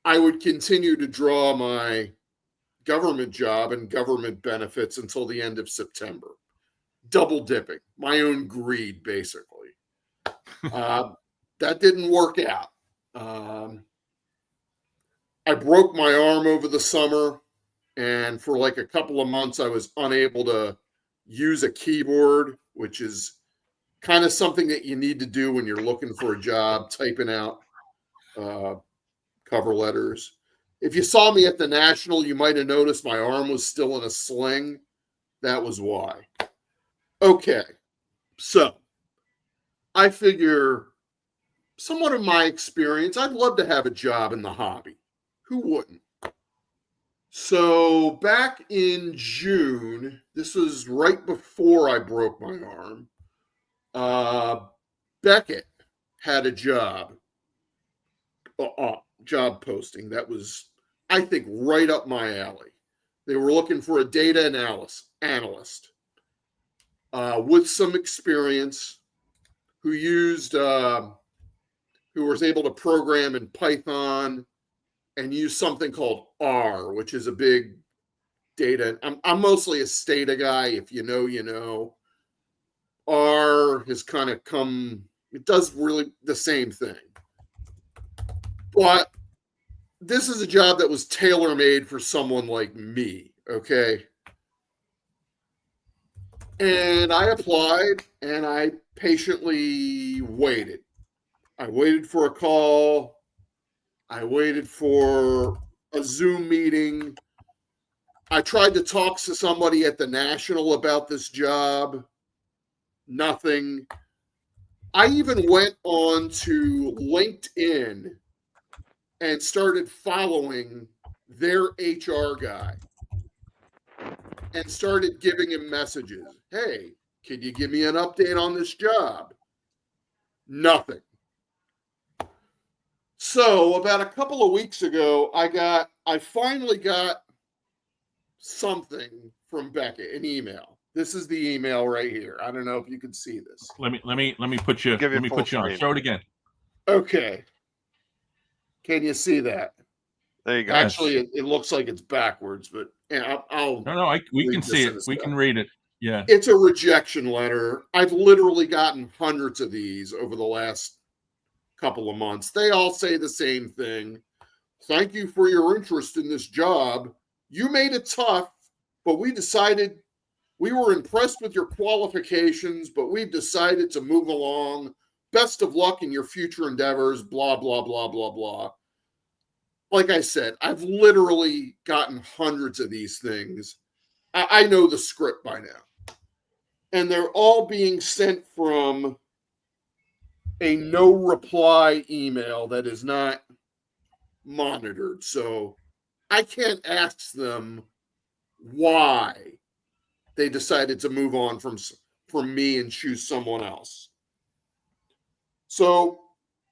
I would continue to draw my government job and government benefits until the end of September. Double dipping, my own greed, basically. That didn't work out. I broke my arm over the summer, and for like a couple of months, I was unable to use a keyboard, which is kind of something that you need to do when you're looking for a job, typing out cover letters. If you saw me at the National, you might have noticed my arm was still in a sling. That was why. Okay, so I figure, somewhat of my experience, I'd love to have a job in the hobby. Who wouldn't? So back in June, this was right before I broke my arm, Beckett had a job posting that was, I think, right up my alley. They were looking for a data analyst with some experience who was able to program in Python and use something called R, which is a big data. I'm mostly a Stata guy. If you know, you know. R has kind of come, it does really the same thing. But this is a job that was tailor-made for someone like me, okay? And I applied and I patiently waited. I waited for a call. I waited for a Zoom meeting. I tried to talk to somebody at the National about this job. Nothing. I even went on to LinkedIn and started following their HR guy and started giving him messages. Hey, can you give me an update on this job? Nothing. So about a couple of weeks ago, I finally got something from Beckett, an email. This is the email right here. I don't know if you can see this. Let me put you on. Show it again. Okay. Can you see that? There you go. Actually, it looks like it's backwards, but I'll we can see it. We can read it. Yeah. It's a rejection letter. I've literally gotten hundreds of these over the last couple of months. They all say the same thing. Thank you for your interest in this job. You made it tough, but we were impressed with your qualifications, but we've decided to move along. Best of luck in your future endeavors, blah, blah, blah, blah, blah. Like I said, I've literally gotten hundreds of these things. I know the script by now. And they're all being sent from a no reply email that is not monitored. So I can't ask them why they decided to move on from me and choose someone else. So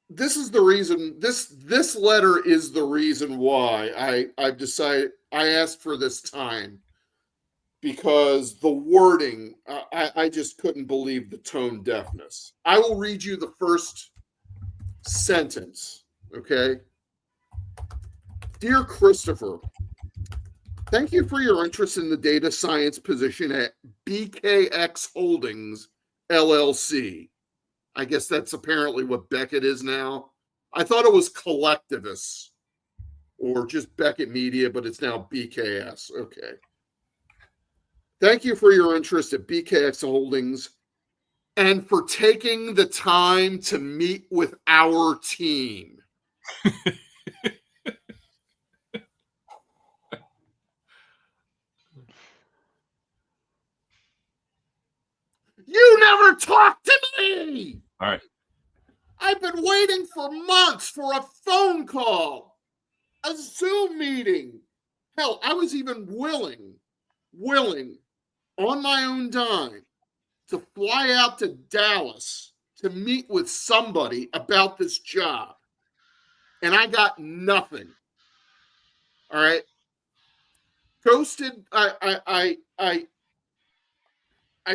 this is the reason, this letter is the reason why I've decided, I asked for this time, because the wording, I just couldn't believe the tone deafness. I will read you the first sentence, okay? Dear Christopher, thank you for your interest in the data science position at BKX Holdings, LLC. I guess that's apparently what Beckett is now. I thought it was Collectivists or just Beckett Media, but it's now BKS. Okay. Thank you for your interest at BKX Holdings and for taking the time to meet with our team. You never talked to me. All right. I've been waiting for months for a phone call, a Zoom meeting. Hell, I was even willing on my own dime to fly out to Dallas to meet with somebody about this job. And I got nothing. All right. Ghosted. I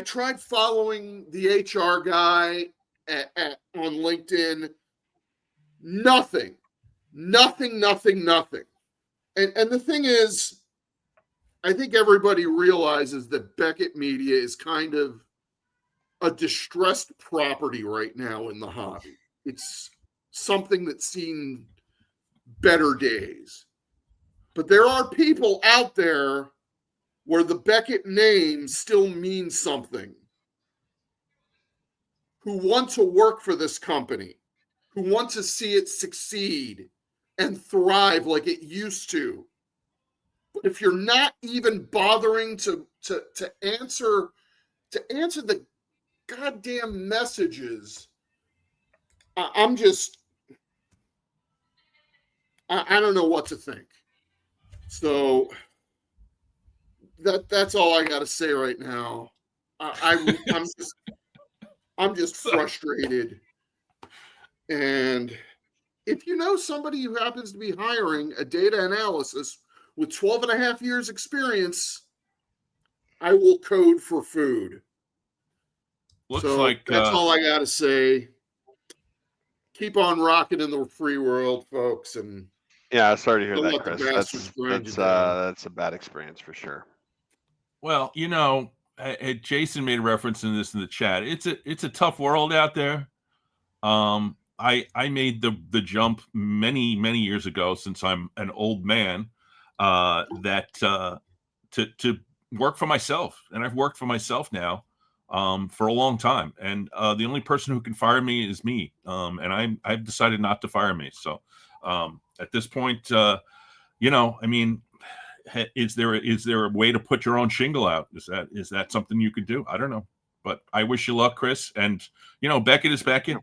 tried following the HR guy on LinkedIn. Nothing. And the thing is, I think everybody realizes that Beckett Media is kind of a distressed property right now in the hobby. It's something that's seen better days. But there are people out there where the Beckett name still means something. who want to work for this company, who want to see it succeed and thrive like it used to. But if you're not even bothering to answer the goddamn messages, I don't know what to think. So that's all I got to say right now. I'm just frustrated. And if you know somebody who happens to be hiring a data analysis with 12 and a half years experience, I will code for food. Looks so like that's all I got to say. Keep on rocking in the free world, folks. And yeah, sorry to hear don't that, let the Chris. bastards grind you down. That's a bad experience for sure. Well, Jason made a reference in this in the chat. It's a tough world out there. I made the jump many years ago, since I'm an old man, that to work for myself, and I've worked for myself now for a long time, and the only person who can fire me is me, and I've decided not to fire me. So at this point, I mean, is there a way to put your own shingle out? Is that something you could do? I don't know, but I wish you luck, Chris. And Beckett is Beckett.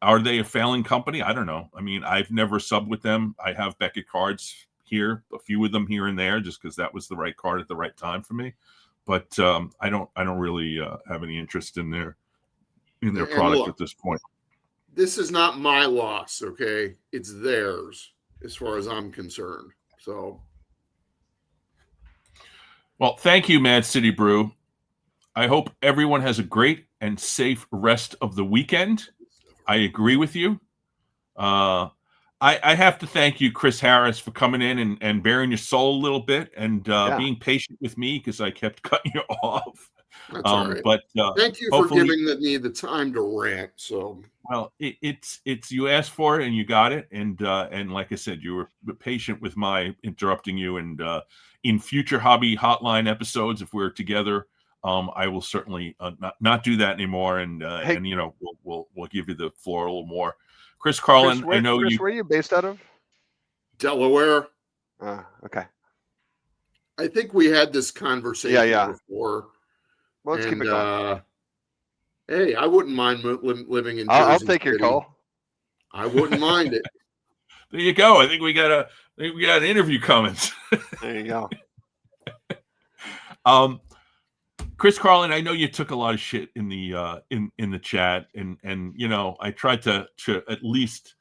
Are they a failing company? I don't know. I mean, I've never subbed with them. I have Beckett cards here, a few of them here and there, just because that was the right card at the right time for me. But I don't really have any interest in their product at this point. This is not my loss, okay? It's theirs, as far as I'm concerned. So, well, thank you, Mad City Brew. I hope everyone has a great and safe rest of the weekend. I agree with you. I have to thank you, Chris Harris, for coming in and bearing your soul a little bit, and being patient with me, because I kept cutting you off. That's all right. But thank you for giving me the time to rant. So, well, it's you asked for it and you got it, and like I said, you were patient with my interrupting you, and in future Hobby Hotline episodes, if we're together, I will certainly not do that anymore, and we'll give you the floor a little more. Chris Carlin, Chris, where are you based out of? Delaware. Okay. I think we had this conversation before. Well, let's keep it going. Hey, I wouldn't mind living in Jersey I'll take your call. I wouldn't mind it. There you go. I think we got an interview coming. There you go. Chris Carlin, I know you took a lot of shit in the in the chat, and I tried to at least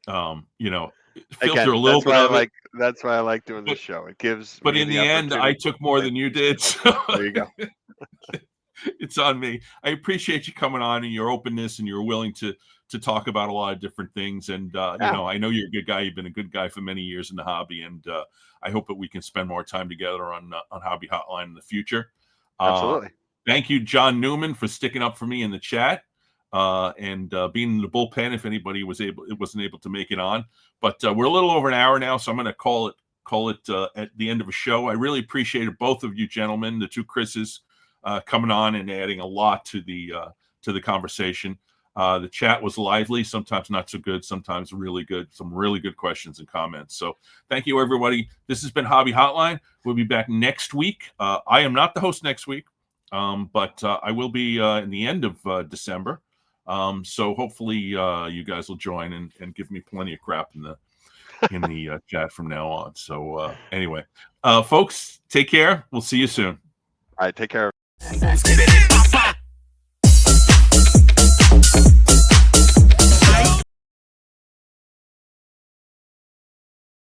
filter a little bit of it. That's why I like doing this show. It gives. But in the end, I took more than you did. So there you go. It's on me. I appreciate you coming on and your openness, and you're willing to talk about a lot of different things. And I know you're a good guy. You've been a good guy for many years in the hobby, and I hope that we can spend more time together on Hobby Hotline in the future. Absolutely. Thank you, John Newman, for sticking up for me in the chat and being in the bullpen if anybody wasn't able to make it on. But we're a little over an hour now, so I'm going to call it at the end of a show. I really appreciated both of you gentlemen, the two Chris's, coming on and adding a lot to the conversation. The chat was lively, sometimes not so good, sometimes really good, some really good questions and comments. So thank you, everybody. This has been Hobby Hotline. We'll be back next week. I am not the host next week, but I will be in the end of December. So hopefully you guys will join and give me plenty of crap in the chat from now on. So anyway, folks, take care. We'll see you soon. All right, take care.